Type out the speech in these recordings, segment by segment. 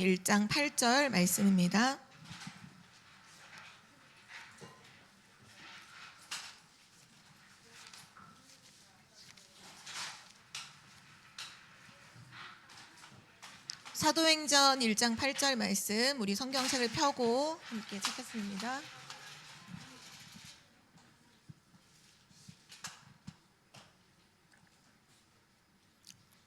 1장 8절 말씀입니다. 사도행전 1장 8절 말씀, 우리 성경책을 펴고 함께 찾겠습니다.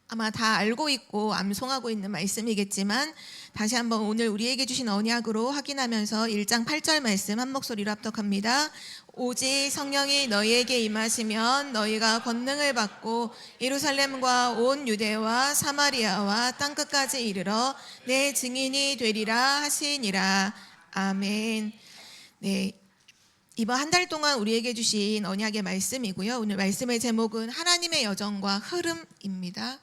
아마 다 알고 있고 암송하고 있는 말씀이겠지만 다시 한번 오늘 우리에게 주신 언약으로 확인하면서 1장 8절 말씀 한 목소리로 합독합니다. 오직 성령이 너희에게 임하시면 너희가 권능을 받고 예루살렘과 온 유대와 사마리아와 땅끝까지 이르러 내 증인이 되리라 하시니라. 아멘. 네. 이번 한 달 동안 우리에게 주신 언약의 말씀이고요. 오늘 말씀의 제목은 하나님의 여정과 흐름입니다.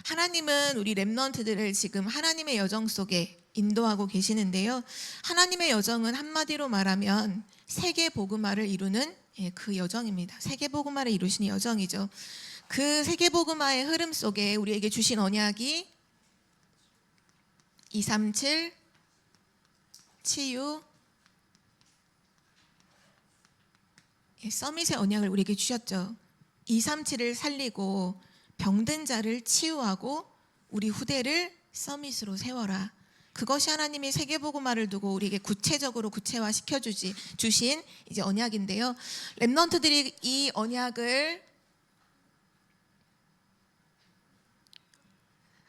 하나님은 우리 렘넌트들을 지금 하나님의 여정 속에 인도하고 계시는데요. 하나님의 여정은 한마디로 말하면 세계 복음화를 이루는 그 여정입니다. 세계 복음화를 이루시는 여정이죠. 그 세계 복음화의 흐름 속에 우리에게 주신 언약이 237 치유 서밋의 언약을 우리에게 주셨죠. 237을 살리고 병든 자를 치유하고 우리 후대를 서밋으로 세워라. 그것이 하나님이 세계복음화를 두고 우리에게 구체적으로 구체화시켜 주신 이제 언약인데요. 렘넌트들이 이 언약을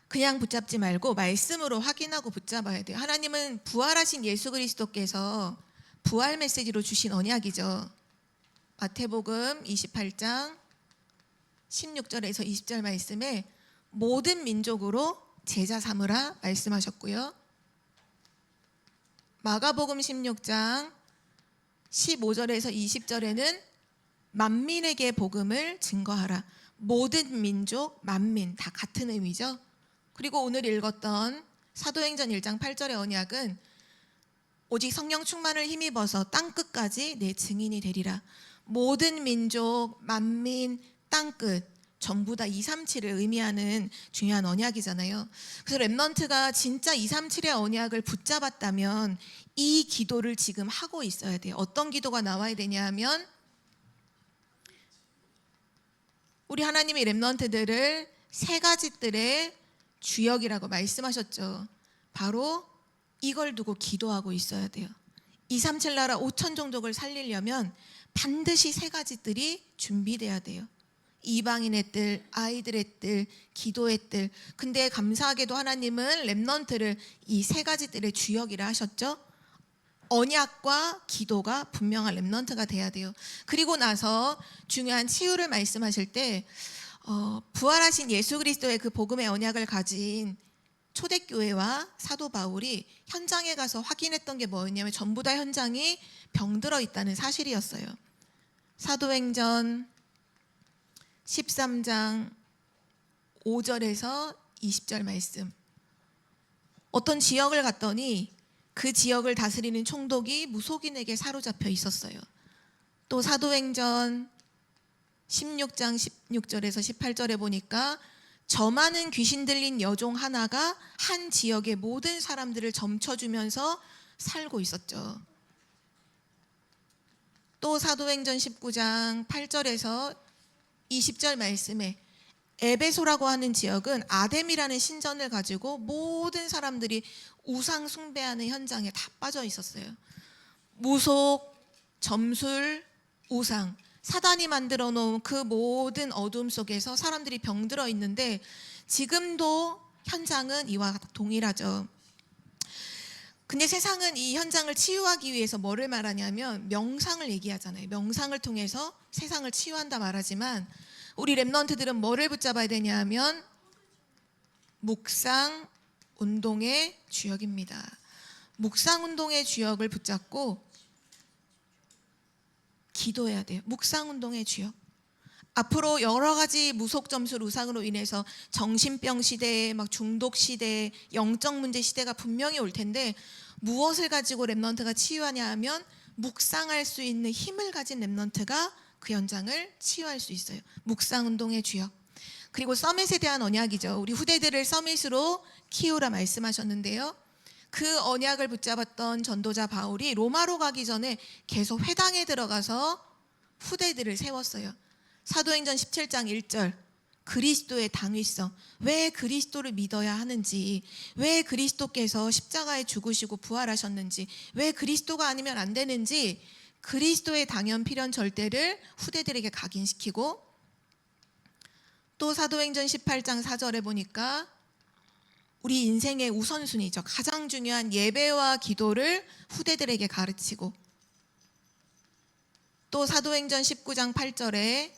그냥 붙잡지 말고 말씀으로 확인하고 붙잡아야 돼요. 하나님은 부활하신 예수 그리스도께서 부활 메시지로 주신 언약이죠. 마태복음 28장 16절에서 20절 말씀에 모든 민족으로 제자 삼으라 말씀하셨고요. 마가복음 16장 15절에서 20절에는 만민에게 복음을 증거하라. 모든 민족, 만민 다 같은 의미죠. 그리고 오늘 읽었던 사도행전 1장 8절의 언약은 오직 성령 충만을 힘입어서 땅끝까지 내 증인이 되리라. 모든 민족, 만민, 땅끝 전부 다 237을 의미하는 중요한 언약이잖아요. 그래서 렘넌트가 진짜 237의 언약을 붙잡았다면 이 기도를 지금 하고 있어야 돼요. 어떤 기도가 나와야 되냐 하면 우리 하나님이 렘넌트들을 세 가지 뜰의 주역이라고 말씀하셨죠. 바로 이걸 두고 기도하고 있어야 돼요. 237 나라 5천 종족을 살리려면 반드시 세 가지 뜰이 준비돼야 돼요. 이방인의 뜰, 아이들의 뜰, 기도의 뜰. 근데 감사하게도 하나님은 렘넌트를 이 세 가지 뜰의 주역이라 하셨죠. 언약과 기도가 분명한 렘넌트가 돼야 돼요. 그리고 나서 중요한 치유를 말씀하실 때 부활하신 예수 그리스도의 그 복음의 언약을 가진 초대교회와 사도 바울이 현장에 가서 확인했던 게 뭐였냐면 전부 다 현장이 병들어 있다는 사실이었어요. 사도행전 13장 5절에서 20절 말씀. 어떤 지역을 갔더니 그 지역을 다스리는 총독이 무속인에게 사로잡혀 있었어요. 또 사도행전 16장 16절에서 18절에 보니까 저 많은 귀신 들린 여종 하나가 한 지역의 모든 사람들을 점쳐주면서 살고 있었죠. 또 사도행전 19장 8절에서 20절 말씀에 에베소라고 하는 지역은 아뎀이라는 신전을 가지고 모든 사람들이 우상 숭배하는 현장에 다 빠져 있었어요. 무속, 점술, 우상, 사단이 만들어 놓은 그 모든 어둠 속에서 사람들이 병들어 있는데 지금도 현장은 이와 동일하죠. 근데 세상은 이 현장을 치유하기 위해서 뭐를 말하냐면 명상을 얘기하잖아요. 명상을 통해서 세상을 치유한다 말하지만 우리 렘넌트들은 뭐를 붙잡아야 되냐 하면 묵상 운동의 주역입니다. 묵상 운동의 주역을 붙잡고 기도해야 돼요. 묵상 운동의 주역. 앞으로 여러 가지 무속 점수 루상으로 인해서 정신병 시대에 막 중독 시대, 영적 문제 시대가 분명히 올 텐데 무엇을 가지고 렘넌트가 치유하냐 하면 묵상할 수 있는 힘을 가진 렘넌트가 그 현장을 치유할 수 있어요. 묵상 운동의 주역. 그리고 서밋에 대한 언약이죠. 우리 후대들을 서밋으로 키우라 말씀하셨는데요. 그 언약을 붙잡았던 전도자 바울이 로마로 가기 전에 계속 회당에 들어가서 후대들을 세웠어요. 사도행전 17장 1절 그리스도의 당위성, 왜 그리스도를 믿어야 하는지, 왜 그리스도께서 십자가에 죽으시고 부활하셨는지, 왜 그리스도가 아니면 안 되는지 그리스도의 당연 필연 절대를 후대들에게 각인시키고, 또 사도행전 18장 4절에 보니까 우리 인생의 우선순위죠. 가장 중요한 예배와 기도를 후대들에게 가르치고, 또 사도행전 19장 8절에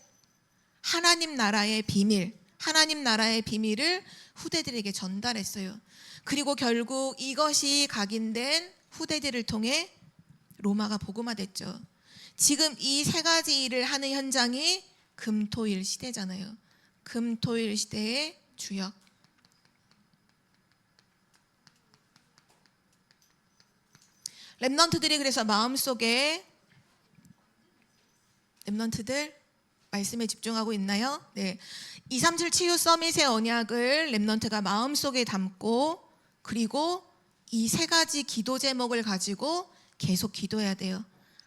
하나님 나라의 비밀, 하나님 나라의 비밀을 후대들에게 전달했어요. 그리고 결국 이것이 각인된 후대들을 통해 로마가 복음화됐죠. 지금 이 세 가지 일을 하는 현장이 금토일 시대잖아요. 금토일 시대의 주역. 렘넌트들이 그래서 마음속에, 렘넌트들 말씀에 집중하고 있나요? 네. 237 치유 서밋의 언약을 렘넌트가 마음속에 담고, 그리고 이 세 가지 기도 제목을 가지고 계속 기도해야 돼요.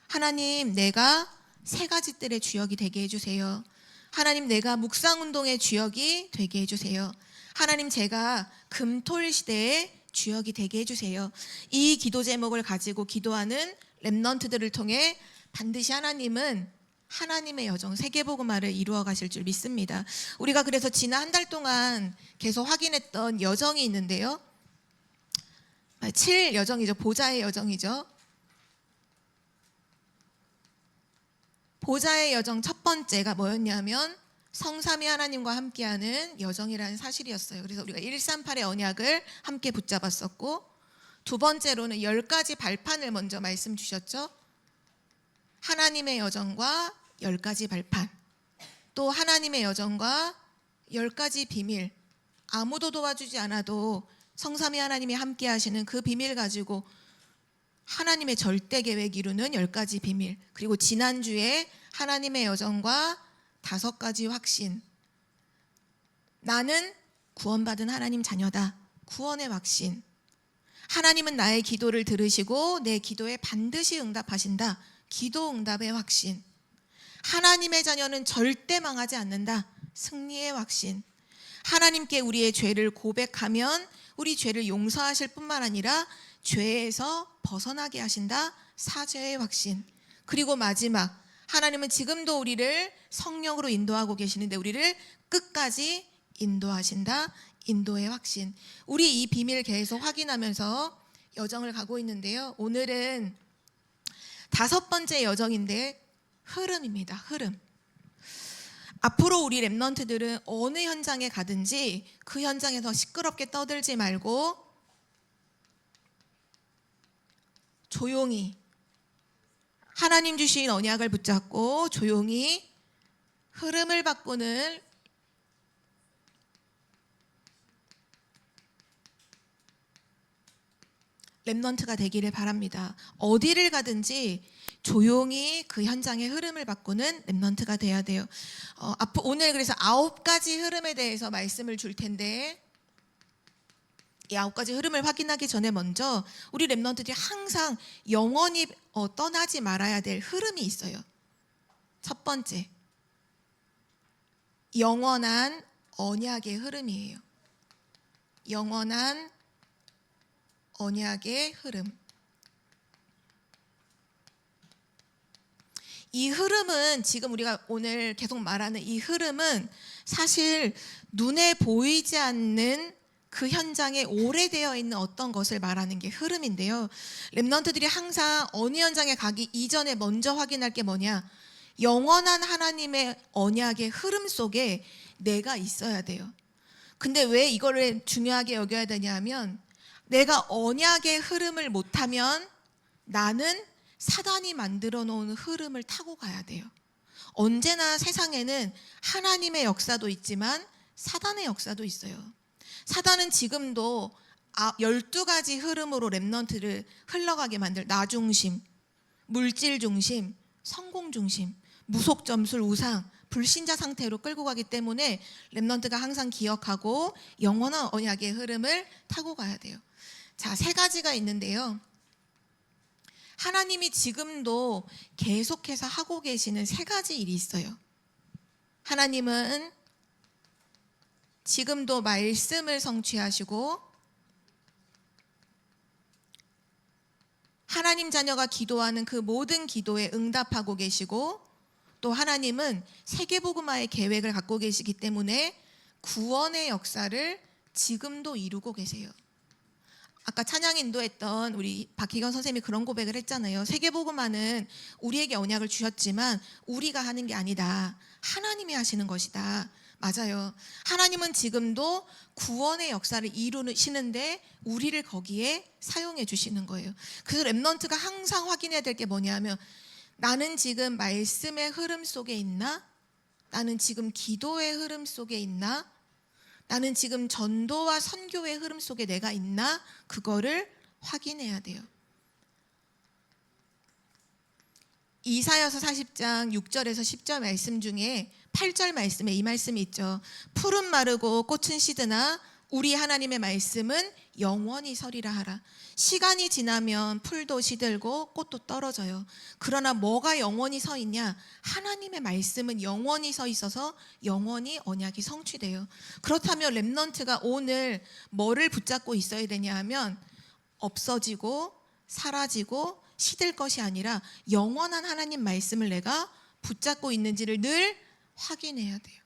하나님, 내가 세 가지 뜰의 주역이 되게 해주세요. 하나님, 내가 묵상운동의 주역이 되게 해주세요. 하나님, 제가 금토일 시대의 주역이 되게 해주세요. 이 기도 제목을 가지고 기도하는 렘넌트들을 통해 반드시 하나님은 하나님의 여정, 세계복음화를 이루어 가실 줄 믿습니다. 우리가 그래서 지난 한 달 동안 계속 확인했던 여정이 있는데요. 7 여정이죠. 보좌의 여정이죠. 보좌의 여정 첫 번째가 뭐였냐면 성삼위 하나님과 함께하는 여정이라는 사실이었어요. 그래서 우리가 138의 언약을 함께 붙잡았었고, 두 번째로는 10가지 발판을 먼저 말씀 주셨죠. 하나님의 여정과 10가지 발판, 또 하나님의 여정과 10가지 비밀, 아무도 도와주지 않아도 성삼위 하나님이 함께 하시는 그 비밀 가지고 하나님의 절대 계획 이루는 10가지 비밀, 그리고 지난주에 하나님의 여정과 5가지 확신, 나는 구원받은 하나님 자녀다, 구원의 확신, 하나님은 나의 기도를 들으시고 내 기도에 반드시 응답하신다, 기도 응답의 확신, 하나님의 자녀는 절대 망하지 않는다, 승리의 확신, 하나님께 우리의 죄를 고백하면 우리 죄를 용서하실 뿐만 아니라 죄에서 벗어나게 하신다, 사죄의 확신, 그리고 마지막, 하나님은 지금도 우리를 성령으로 인도하고 계시는데 우리를 끝까지 인도하신다, 인도의 확신. 우리 이 비밀 계속 확인하면서 여정을 가고 있는데요. 오늘은 5번째 여정인데 흐름입니다. 흐름. 앞으로 우리 렘넌트들은 어느 현장에 가든지 그 현장에서 시끄럽게 떠들지 말고 조용히 하나님 주신 언약을 붙잡고 조용히 흐름을 바꾸는 렘넌트가 되기를 바랍니다. 어디를 가든지 조용히 그 현장의 흐름을 바꾸는 렘넌트가 돼야 돼요. 오늘 그래서 9가지 흐름에 대해서 말씀을 줄 텐데, 이 9가지 흐름을 확인하기 전에 먼저 우리 렘넌트들이 항상 영원히 떠나지 말아야 될 흐름이 있어요. 첫 번째, 영원한 언약의 흐름이에요. 영원한 언약의 흐름. 이 흐름은, 지금 우리가 오늘 계속 말하는 이 흐름은 사실 눈에 보이지 않는 그 현장에 오래되어 있는 어떤 것을 말하는 게 흐름인데요. 렘넌트들이 항상 어느 현장에 가기 이전에 먼저 확인할 게 뭐냐, 영원한 하나님의 언약의 흐름 속에 내가 있어야 돼요. 근데 왜 이거를 중요하게 여겨야 되냐면, 내가 언약의 흐름을 못하면 나는 사단이 만들어 놓은 흐름을 타고 가야 돼요. 언제나 세상에는 하나님의 역사도 있지만 사단의 역사도 있어요. 사단은 지금도 12가지 흐름으로 렘넌트를 흘러가게 만들 나 중심, 물질 중심, 성공 중심, 무속 점술 우상, 불신자 상태로 끌고 가기 때문에 렘넌트가 항상 기억하고 영원한 언약의 흐름을 타고 가야 돼요. 자, 3가지가 있는데요. 하나님이 지금도 계속해서 하고 계시는 3가지 일이 있어요. 하나님은 지금도 말씀을 성취하시고 하나님 자녀가 기도하는 그 모든 기도에 응답하고 계시고 또 하나님은 세계복음화의 계획을 갖고 계시기 때문에 구원의 역사를 지금도 이루고 계세요. 아까 찬양 인도했던 우리 박희경 선생님이 그런 고백을 했잖아요. 세계복음화는 우리에게 언약을 주셨지만 우리가 하는 게 아니다. 하나님이 하시는 것이다. 맞아요. 하나님은 지금도 구원의 역사를 이루시는데 우리를 거기에 사용해 주시는 거예요. 그래서 렘넌트가 항상 확인해야 될 게 뭐냐면 나는 지금 말씀의 흐름 속에 있나? 나는 지금 기도의 흐름 속에 있나? 나는 지금 전도와 선교의 흐름 속에 내가 있나? 그거를 확인해야 돼요. 이사야서 40장 6절에서 10절 말씀 중에 8절 말씀에 이 말씀이 있죠. 풀은 마르고 꽃은 시드나 우리 하나님의 말씀은 영원히 서리라 하라. 시간이 지나면 풀도 시들고 꽃도 떨어져요. 그러나 뭐가 영원히 서 있냐? 하나님의 말씀은 영원히 서 있어서 영원히 언약이 성취돼요. 그렇다면 렘넌트가 오늘 뭐를 붙잡고 있어야 되냐 하면 없어지고 사라지고 시들 것이 아니라 영원한 하나님 말씀을 내가 붙잡고 있는지를 늘 확인해야 돼요.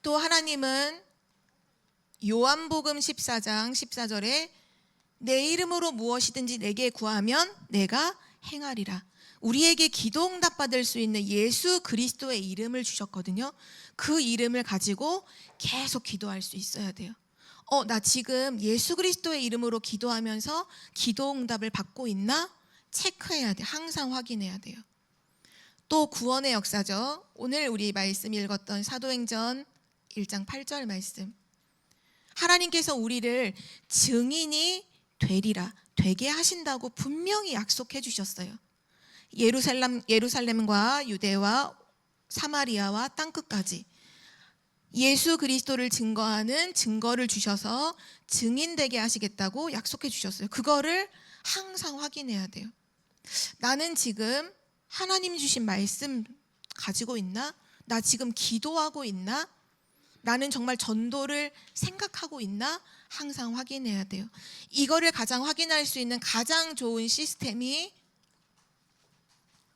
또 하나님은 요한복음 14장 14절에 내 이름으로 무엇이든지 내게 구하면 내가 행하리라. 우리에게 기도 응답 받을 수 있는 예수 그리스도의 이름을 주셨거든요. 그 이름을 가지고 계속 기도할 수 있어야 돼요. 나 지금 예수 그리스도의 이름으로 기도하면서 기도 응답을 받고 있나? 체크해야 돼요. 항상 확인해야 돼요. 또 구원의 역사죠. 오늘 우리 말씀 읽었던 사도행전 1장 8절 말씀. 하나님께서 우리를 증인이 되게 하신다고 분명히 약속해 주셨어요. 예루살렘과 유대와 사마리아와 땅끝까지 예수 그리스도를 증거하는 증거를 주셔서 증인되게 하시겠다고 약속해 주셨어요. 그거를 항상 확인해야 돼요. 나는 지금 하나님 주신 말씀 가지고 있나? 나 지금 기도하고 있나? 나는 정말 전도를 생각하고 있나? 항상 확인해야 돼요. 이거를 가장 확인할 수 있는 가장 좋은 시스템이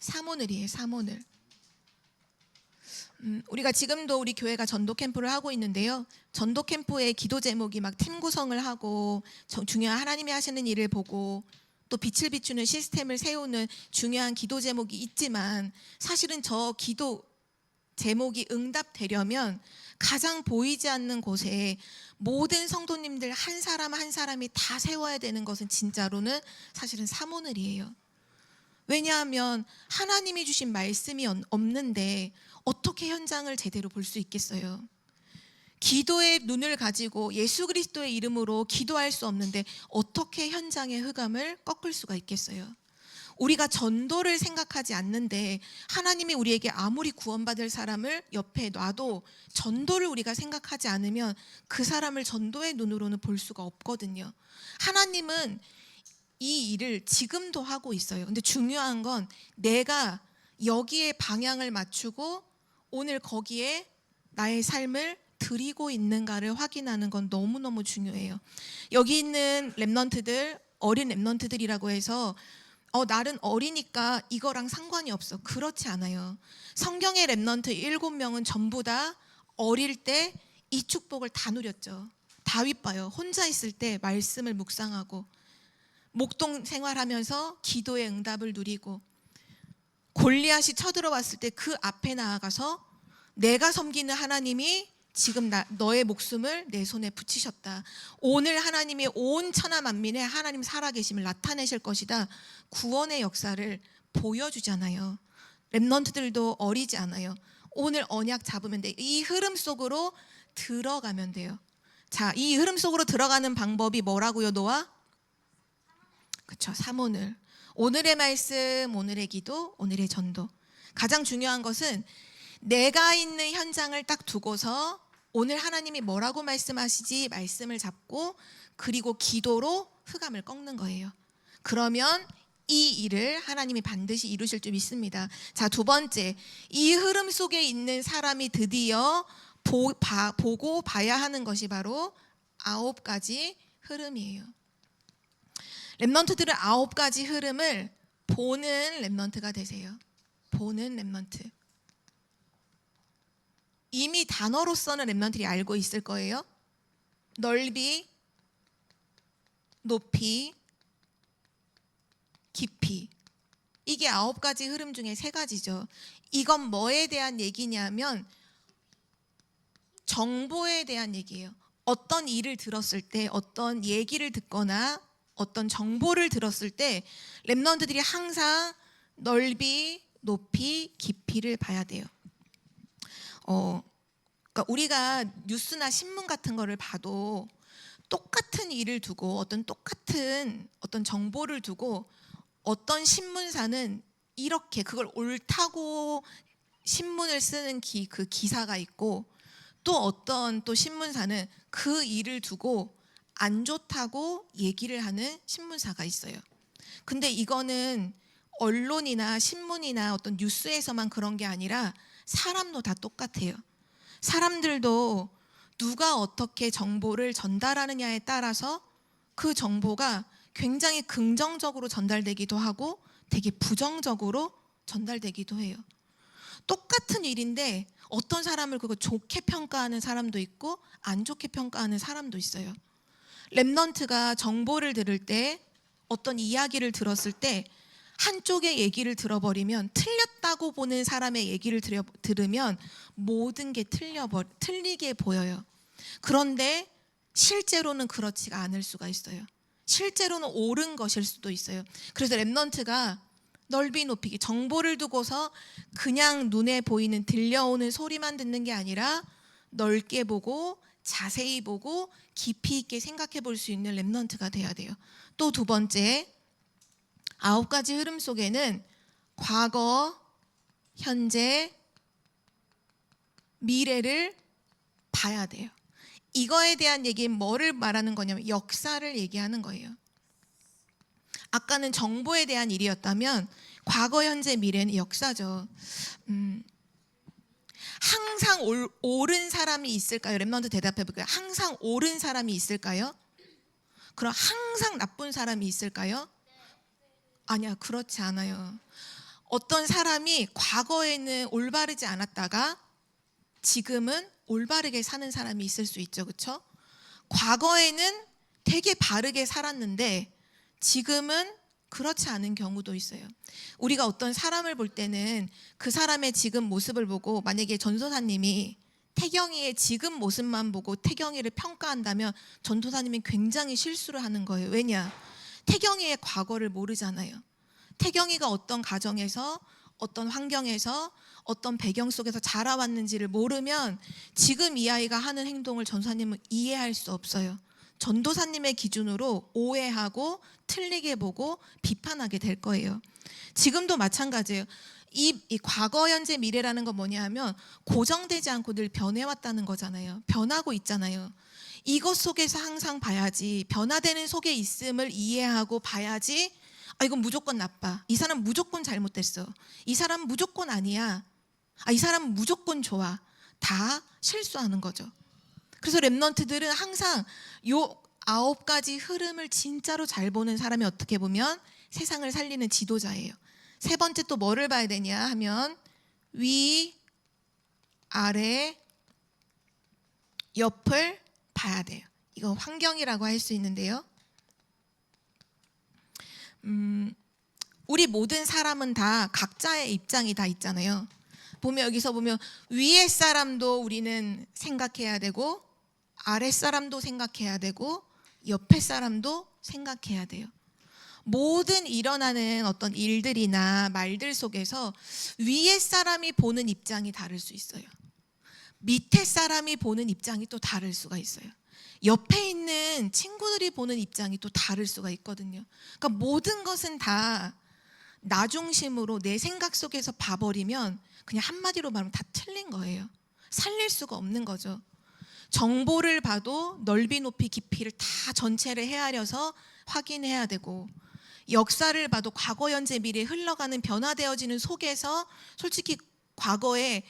사모늘이에요. 사모늘. 우리가 지금도 우리 교회가 전도 캠프를 하고 있는데요. 전도 캠프의 기도 제목이 막 팀 구성을 하고 중요한 하나님이 하시는 일을 보고 또 빛을 비추는 시스템을 세우는 중요한 기도 제목이 있지만 사실은 저 기도 제목이 응답되려면 가장 보이지 않는 곳에 모든 성도님들 한 사람 한 사람이 다 세워야 되는 것은 진짜로는 사실은 사모늘이에요. 왜냐하면 하나님이 주신 말씀이 없는데 어떻게 현장을 제대로 볼 수 있겠어요? 기도의 눈을 가지고 예수 그리스도의 이름으로 기도할 수 없는데 어떻게 현장의 흑암을 꺾을 수가 있겠어요? 우리가 전도를 생각하지 않는데 하나님이 우리에게 아무리 구원받을 사람을 옆에 놔도 전도를 우리가 생각하지 않으면 그 사람을 전도의 눈으로는 볼 수가 없거든요. 하나님은 이 일을 지금도 하고 있어요. 근데 중요한 건 내가 여기에 방향을 맞추고 오늘 거기에 나의 삶을 드리고 있는가를 확인하는 건 너무너무 중요해요. 여기 있는 렘넌트들, 어린 렘넌트들이라고 해서 나는 어리니까 이거랑 상관이 없어. 그렇지 않아요. 성경의 렘넌트 7명은 전부 다 어릴 때 이 축복을 다 누렸죠. 다윗 봐요. 혼자 있을 때 말씀을 묵상하고 목동 생활하면서 기도의 응답을 누리고 골리앗이 쳐들어왔을 때 그 앞에 나아가서 내가 섬기는 하나님이 지금 너의 목숨을 내 손에 붙이셨다. 오늘 하나님이 온 천하 만민에 하나님 살아계심을 나타내실 것이다. 구원의 역사를 보여주잖아요. 렘넌트들도 어리지 않아요. 오늘 언약 잡으면 돼. 이 흐름 속으로 들어가면 돼요. 자, 이 흐름 속으로 들어가는 방법이 뭐라고요, 노아? 그렇죠. 사모늘. 오늘의 말씀, 오늘의 기도, 오늘의 전도. 가장 중요한 것은 내가 있는 현장을 딱 두고서 오늘 하나님이 뭐라고 말씀하시지 말씀을 잡고 그리고 기도로 흑암을 꺾는 거예요. 그러면 이 일을 하나님이 반드시 이루실 줄 믿습니다. 자, 두 번째, 이 흐름 속에 있는 사람이 드디어 보고 봐야 하는 것이 바로 9가지 흐름이에요. 렘넌트들은 9가지 흐름을 보는 렘넌트가 되세요. 보는 렘넌트. 이미 단어로서는 렘넌트들이 알고 있을 거예요. 넓이, 높이, 깊이. 이게 9가지 흐름 중에 3가지죠. 이건 뭐에 대한 얘기냐면 정보에 대한 얘기예요. 어떤 일을 들었을 때, 어떤 얘기를 듣거나 어떤 정보를 들었을 때 렘넌트들이 항상 넓이, 높이, 깊이를 봐야 돼요. 그러니까 우리가 뉴스나 신문 같은 거를 봐도 똑같은 일을 두고 똑같은 정보를 두고 어떤 신문사는 이렇게 그걸 옳다고 신문을 쓰는 그 기사가 있고 또 어떤 신문사는 그 일을 두고 안 좋다고 얘기를 하는 신문사가 있어요. 근데 이거는 언론이나 신문이나 어떤 뉴스에서만 그런 게 아니라 사람도 다 똑같아요. 사람들도 누가 어떻게 정보를 전달하느냐에 따라서 그 정보가 굉장히 긍정적으로 전달되기도 하고 되게 부정적으로 전달되기도 해요. 똑같은 일인데 어떤 사람을 그거 좋게 평가하는 사람도 있고 안 좋게 평가하는 사람도 있어요. 렘넌트가 정보를 들을 때 어떤 이야기를 들었을 때 한쪽의 얘기를 들어버리면 틀렸다고 보는 사람의 얘기를 들으면 모든 게 틀리게 보여요. 그런데 실제로는 그렇지가 않을 수가 있어요. 실제로는 옳은 것일 수도 있어요. 그래서 렘넌트가 넓이 높이기, 정보를 두고서 그냥 눈에 보이는 들려오는 소리만 듣는 게 아니라 넓게 보고 자세히 보고 깊이 있게 생각해 볼 수 있는 렘넌트가 돼야 돼요. 또 두 번째, 9가지 흐름 속에는 과거, 현재, 미래를 봐야 돼요. 이거에 대한 얘기는 뭐를 말하는 거냐면 역사를 얘기하는 거예요. 아까는 정보에 대한 일이었다면 과거, 현재, 미래는 역사죠. 항상 옳은 사람이 있을까요? 렘넌트 대답해 볼까요? 항상 옳은 사람이 있을까요? 그럼 항상 나쁜 사람이 있을까요? 아니야, 그렇지 않아요. 어떤 사람이 과거에는 올바르지 않았다가 지금은 올바르게 사는 사람이 있을 수 있죠. 그렇죠? 과거에는 되게 바르게 살았는데 지금은 그렇지 않은 경우도 있어요. 우리가 어떤 사람을 볼 때는 그 사람의 지금 모습을 보고 만약에 전도사님이 태경이의 지금 모습만 보고 태경이를 평가한다면 전도사님이 굉장히 실수를 하는 거예요. 왜냐? 태경이의 과거를 모르잖아요. 태경이가 어떤 가정에서 어떤 환경에서 어떤 배경 속에서 자라왔는지를 모르면 지금 이 아이가 하는 행동을 전도사님은 이해할 수 없어요. 전도사님의 기준으로 오해하고 틀리게 보고 비판하게 될 거예요. 지금도 마찬가지예요. 이 과거, 현재, 미래라는 건 뭐냐 하면 고정되지 않고 늘 변해왔다는 거잖아요. 변하고 있잖아요. 이것 속에서 항상 봐야지, 변화되는 속에 있음을 이해하고 봐야지. 아, 이건 무조건 나빠. 이 사람 무조건 잘못됐어. 이 사람 무조건 아니야. 아, 이 사람 무조건 좋아. 다 실수하는 거죠. 그래서 렘넌트들은 항상 요 9가지 흐름을 진짜로 잘 보는 사람이 어떻게 보면 세상을 살리는 지도자예요. 세 번째 또 뭐를 봐야 되냐 하면 위, 아래, 옆을 봐야 돼요. 이거 환경이라고 할 수 있는데요. 우리 모든 사람은 다 각자의 입장이 다 있잖아요. 보면 여기서 보면 위에 사람도 우리는 생각해야 되고 아래 사람도 생각해야 되고 옆에 사람도 생각해야 돼요. 모든 일어나는 어떤 일들이나 말들 속에서 위에 사람이 보는 입장이 다를 수 있어요. 밑에 사람이 보는 입장이 또 다를 수가 있어요. 옆에 있는 친구들이 보는 입장이 또 다를 수가 있거든요. 그러니까 모든 것은 다 나 중심으로 내 생각 속에서 봐버리면 그냥 한마디로 말하면 다 틀린 거예요. 살릴 수가 없는 거죠. 정보를 봐도 넓이 높이 깊이를 다 전체를 헤아려서 확인해야 되고, 역사를 봐도 과거 현재 미래 흘러가는 변화되어지는 속에서 솔직히 과거에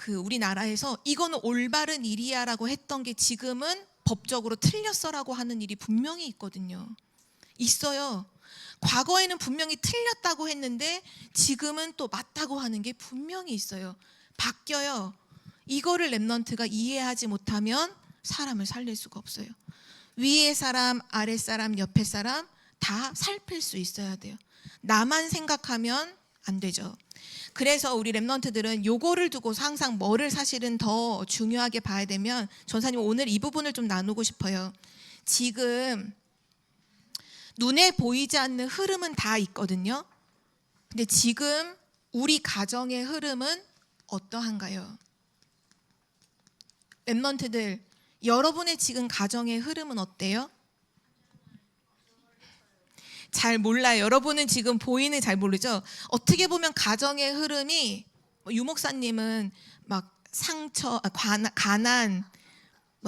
우리나라에서 이거는 올바른 일이야라고 했던 게 지금은 법적으로 틀렸어라고 하는 일이 분명히 있거든요. 있어요. 과거에는 분명히 틀렸다고 했는데 지금은 또 맞다고 하는 게 분명히 있어요. 바뀌어요. 이거를 렘넌트가 이해하지 못하면 사람을 살릴 수가 없어요. 위에 사람, 아래 사람, 옆에 사람 다 살필 수 있어야 돼요. 나만 생각하면 안 되죠. 그래서 우리 렘넌트들은 요거를 두고서 항상 뭐를 사실은 더 중요하게 봐야 되면, 전사님 오늘 이 부분을 좀 나누고 싶어요. 지금 눈에 보이지 않는 흐름은 다 있거든요. 근데 지금 우리 가정의 흐름은 어떠한가요? 렘넌트들, 여러분의 지금 가정의 흐름은 어때요? 잘 몰라요. 여러분은 지금 보이는 잘 모르죠. 어떻게 보면 가정의 흐름이 유 목사님은 막 상처, 가난,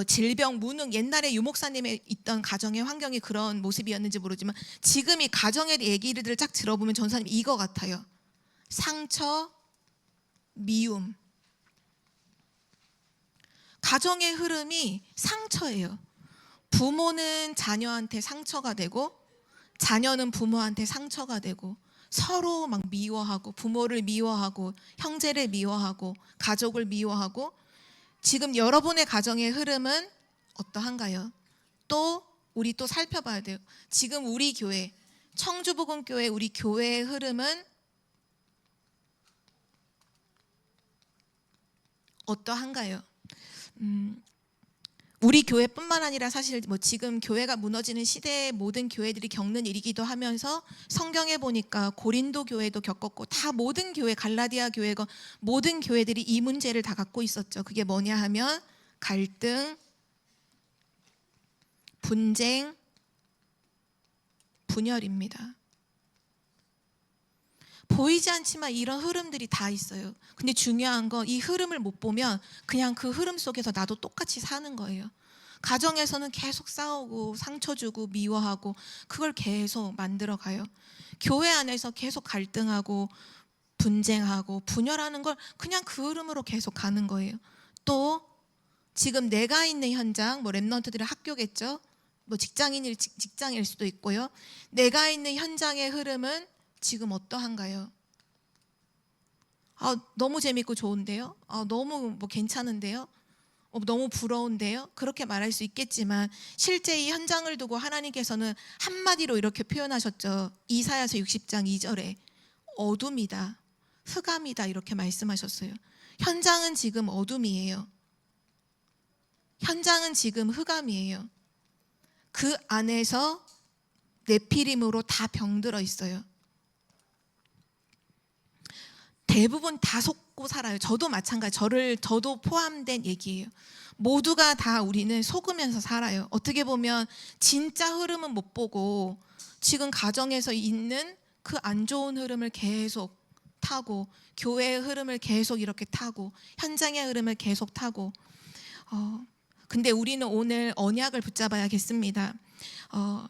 질병, 무능, 옛날에 유 목사님의 있던 가정의 환경이 그런 모습이었는지 모르지만 지금 이 가정의 얘기들을 쫙 들어보면 전사님 이거 같아요. 상처, 미움. 가정의 흐름이 상처예요. 부모는 자녀한테 상처가 되고 자녀는 부모한테 상처가 되고 서로 막 미워하고 부모를 미워하고 형제를 미워하고 가족을 미워하고, 지금 여러분의 가정의 흐름은 어떠한가요? 또 우리 또 살펴봐야 돼요. 지금 우리 교회, 청주복음교회 우리 교회의 흐름은 어떠한가요? 우리 교회뿐만 아니라 사실 지금 교회가 무너지는 시대에 모든 교회들이 겪는 일이기도 하면서, 성경에 보니까 고린도 교회도 겪었고 다 모든 교회, 갈라디아 교회가 모든 교회들이 이 문제를 다 갖고 있었죠. 그게 뭐냐 하면 갈등, 분쟁, 분열입니다. 보이지 않지만 이런 흐름들이 다 있어요. 근데 중요한 건 이 흐름을 못 보면 그냥 그 흐름 속에서 나도 똑같이 사는 거예요. 가정에서는 계속 싸우고 상처 주고 미워하고 그걸 계속 만들어 가요. 교회 안에서 계속 갈등하고 분쟁하고 분열하는 걸 그냥 그 흐름으로 계속 가는 거예요. 또 지금 내가 있는 현장, 렘넌트들의 학교겠죠. 직장일 수도 있고요. 내가 있는 현장의 흐름은 지금 어떠한가요? 너무 재밌고 좋은데요? 너무 괜찮은데요? 너무 부러운데요? 그렇게 말할 수 있겠지만 실제 이 현장을 두고 하나님께서는 한마디로 이렇게 표현하셨죠. 이사야서 60장 2절에 어둠이다, 흑암이다 이렇게 말씀하셨어요. 현장은 지금 어둠이에요. 현장은 지금 흑암이에요. 그 안에서 네피림으로 다 병들어 있어요. 대부분 다 속고 살아요. 저도 마찬가지, 저도 포함된 얘기예요. 모두가 다 우리는 속으면서 살아요. 어떻게 보면 진짜 흐름은 못 보고 지금 가정에서 있는 그 안 좋은 흐름을 계속 타고, 교회의 흐름을 계속 이렇게 타고, 현장의 흐름을 계속 타고. 근데 우리는 오늘 언약을 붙잡아야겠습니다.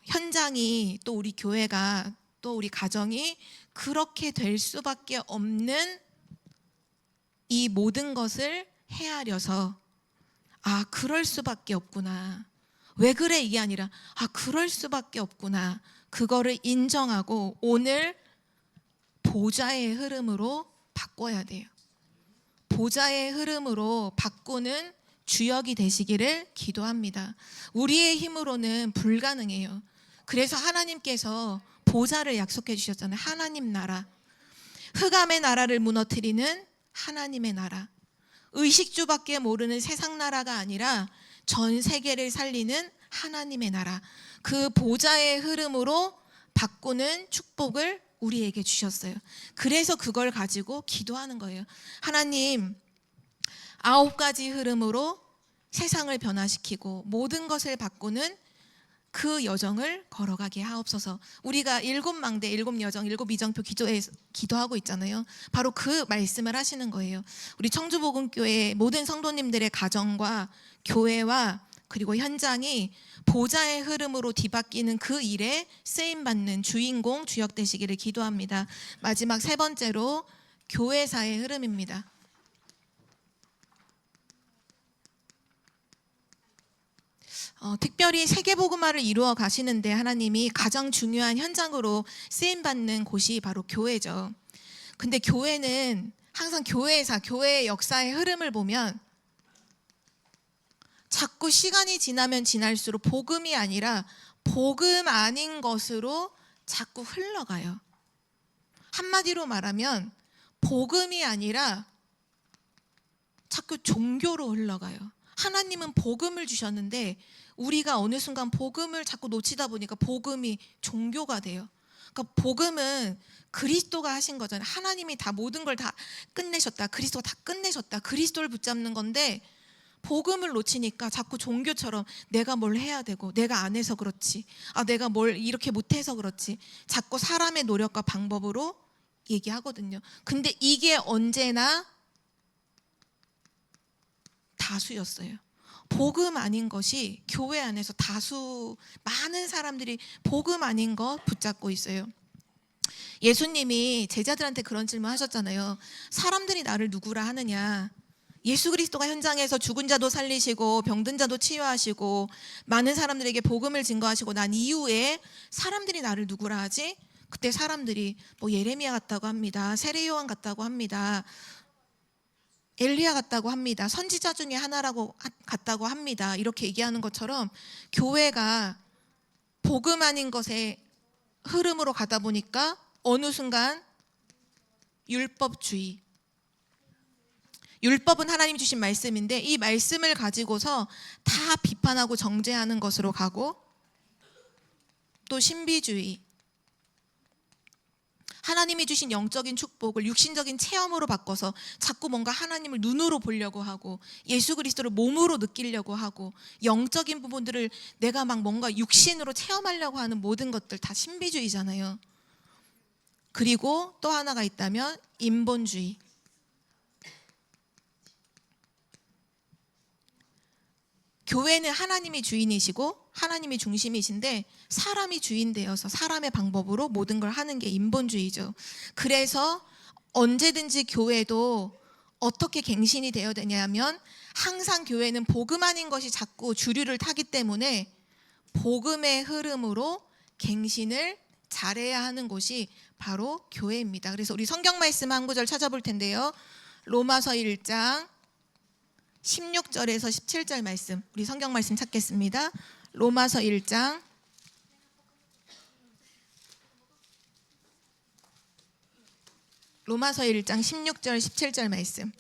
현장이, 또 우리 교회가, 또 우리 가정이 그렇게 될 수밖에 없는 이 모든 것을 헤아려서 그럴 수밖에 없구나. 왜 그래? 이게 아니라 그럴 수밖에 없구나. 그거를 인정하고 오늘 보좌의 흐름으로 바꿔야 돼요. 보좌의 흐름으로 바꾸는 주역이 되시기를 기도합니다. 우리의 힘으로는 불가능해요. 그래서 하나님께서 보좌를 약속해 주셨잖아요. 하나님 나라, 흑암의 나라를 무너뜨리는 하나님의 나라, 의식주밖에 모르는 세상 나라가 아니라 전 세계를 살리는 하나님의 나라, 그 보좌의 흐름으로 바꾸는 축복을 우리에게 주셨어요. 그래서 그걸 가지고 기도하는 거예요. 하나님, 9가지 흐름으로 세상을 변화시키고 모든 것을 바꾸는 그 여정을 걸어가게 하옵소서. 우리가 7망대, 7여정, 7이정표 기도하고 있잖아요. 바로 그 말씀을 하시는 거예요. 우리 청주복음교회 모든 성도님들의 가정과 교회와 그리고 현장이 보좌의 흐름으로 뒤바뀌는 그 일에 쓰임받는 주인공, 주역 되시기를 기도합니다. 마지막 3번째로 교회사의 흐름입니다. 특별히 세계복음화를 이루어 가시는데 하나님이 가장 중요한 현장으로 쓰임받는 곳이 바로 교회죠. 근데 교회는 항상 교회사, 교회의 역사의 흐름을 보면 자꾸 시간이 지나면 지날수록 복음이 아니라 복음 아닌 것으로 자꾸 흘러가요. 한마디로 말하면 복음이 아니라 자꾸 종교로 흘러가요. 하나님은 복음을 주셨는데 우리가 어느 순간 복음을 자꾸 놓치다 보니까 복음이 종교가 돼요. 그러니까 복음은 그리스도가 하신 거잖아요. 하나님이 다 모든 걸 다 끝내셨다. 그리스도가 다 끝내셨다. 그리스도를 붙잡는 건데 복음을 놓치니까 자꾸 종교처럼 내가 뭘 해야 되고 내가 안 해서 그렇지. 내가 뭘 이렇게 못해서 그렇지. 자꾸 사람의 노력과 방법으로 얘기하거든요. 근데 이게 언제나 다수였어요. 복음 아닌 것이 교회 안에서 많은 사람들이 복음 아닌 것 붙잡고 있어요. 예수님이 제자들한테 그런 질문 하셨잖아요. 사람들이 나를 누구라 하느냐. 예수 그리스도가 현장에서 죽은 자도 살리시고 병든 자도 치유하시고 많은 사람들에게 복음을 증거하시고 난 이후에 사람들이 나를 누구라 하지? 그때 사람들이 예레미야 같다고 합니다. 세례 요한 같다고 합니다. 엘리야 같다고 합니다. 선지자 중에 하나라고 같다고 합니다. 이렇게 얘기하는 것처럼 교회가 복음 아닌 것의 흐름으로 가다 보니까 어느 순간 율법주의. 율법은 하나님 주신 말씀인데 이 말씀을 가지고서 다 비판하고 정죄하는 것으로 가고 또 신비주의. 하나님이 주신 영적인 축복을 육신적인 체험으로 바꿔서 자꾸 뭔가 하나님을 눈으로 보려고 하고 예수 그리스도를 몸으로 느끼려고 하고 영적인 부분들을 내가 막 뭔가 육신으로 체험하려고 하는 모든 것들 다 신비주의잖아요. 그리고 또 하나가 있다면 인본주의. 교회는 하나님이 주인이시고 하나님이 중심이신데 사람이 주인 되어서 사람의 방법으로 모든 걸 하는 게 인본주의죠. 그래서 언제든지 교회도 어떻게 갱신이 되어야 되냐면 항상 교회는 복음 아닌 것이 자꾸 주류를 타기 때문에 복음의 흐름으로 갱신을 잘해야 하는 곳이 바로 교회입니다. 그래서 우리 성경 말씀 한 구절 찾아볼 텐데요. 로마서 1장 16절에서 17절 말씀, 우리 성경 말씀 찾겠습니다. 로마서 1장 16절 17절 말씀.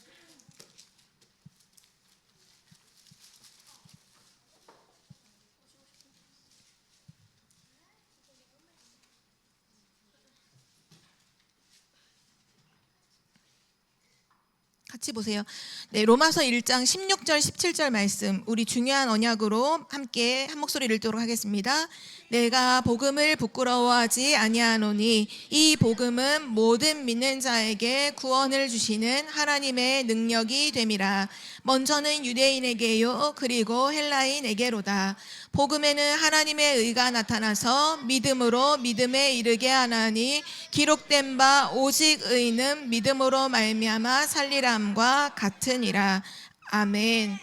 같이 보세요. 네, 로마서 1장 16절 17절 말씀, 우리 중요한 언약으로 함께 한 목소리를 읽도록 하겠습니다. 내가 복음을 부끄러워하지 아니하노니 이 복음은 모든 믿는 자에게 구원을 주시는 하나님의 능력이 됨이라. 먼저는 유대인에게요 그리고 헬라인에게로다. 복음에는 하나님의 의가 나타나서 믿음으로 믿음에 이르게 하나니 기록된 바 오직 의는 믿음으로 말미암아 살리람과 같으니라. 아멘.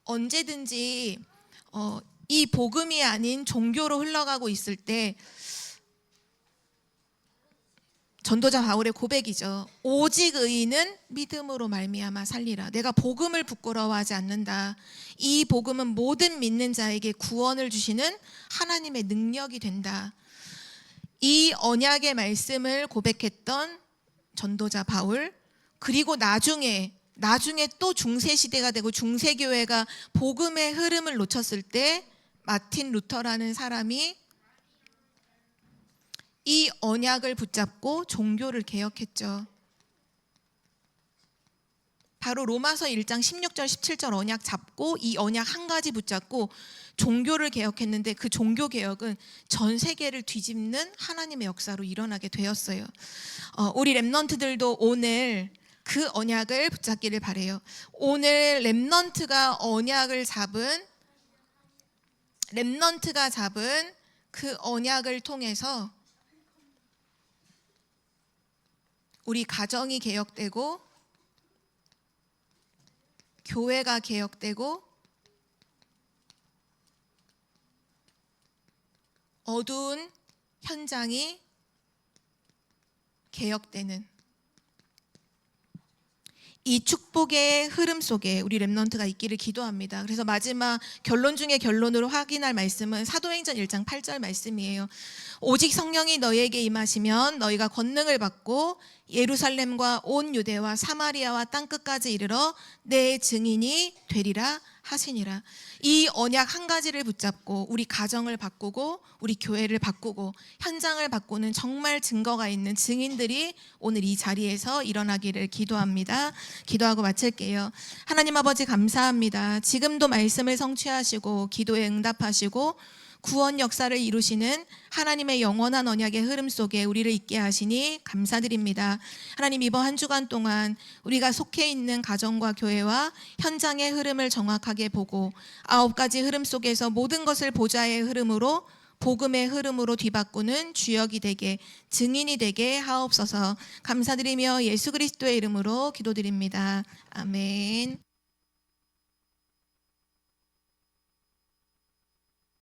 언제든지 이 복음이 아닌 종교로 흘러가고 있을 때 전도자 바울의 고백이죠. 오직 의인은 믿음으로 말미암아 살리라. 내가 복음을 부끄러워하지 않는다. 이 복음은 모든 믿는 자에게 구원을 주시는 하나님의 능력이 된다. 이 언약의 말씀을 고백했던 전도자 바울, 그리고 나중에 또 중세 시대가 되고 중세 교회가 복음의 흐름을 놓쳤을 때 마틴 루터라는 사람이 이 언약을 붙잡고 종교를 개혁했죠. 바로 로마서 1장 16절 17절 언약 잡고 이 언약 한 가지 붙잡고 종교를 개혁했는데 그 종교 개혁은 전 세계를 뒤집는 하나님의 역사로 일어나게 되었어요. 우리 렘넌트들도 오늘 그 언약을 붙잡기를 바래요. 오늘 렘넌트가 잡은 그 언약을 통해서 우리 가정이 개혁되고 교회가 개혁되고 어두운 현장이 개혁되는 이 축복의 흐름 속에 우리 렘넌트가 있기를 기도합니다. 그래서 마지막 결론 중에 결론으로 확인할 말씀은 사도행전 1장 8절 말씀이에요. 오직 성령이 너희에게 임하시면 너희가 권능을 받고 예루살렘과 온 유대와 사마리아와 땅끝까지 이르러 내 증인이 되리라 하시니라. 이 언약 한 가지를 붙잡고 우리 가정을 바꾸고 우리 교회를 바꾸고 현장을 바꾸는 정말 증거가 있는 증인들이 오늘 이 자리에서 일어나기를 기도합니다. 기도하고 마칠게요. 하나님 아버지 감사합니다. 지금도 말씀을 성취하시고 기도에 응답하시고 구원 역사를 이루시는 하나님의 영원한 언약의 흐름 속에 우리를 있게 하시니 감사드립니다. 하나님, 이번 한 주간 동안 우리가 속해 있는 가정과 교회와 현장의 흐름을 정확하게 보고 9가지 흐름 속에서 모든 것을 보좌의 흐름으로 복음의 흐름으로 뒤바꾸는 주역이 되게 증인이 되게 하옵소서. 감사드리며 예수 그리스도의 이름으로 기도드립니다. 아멘.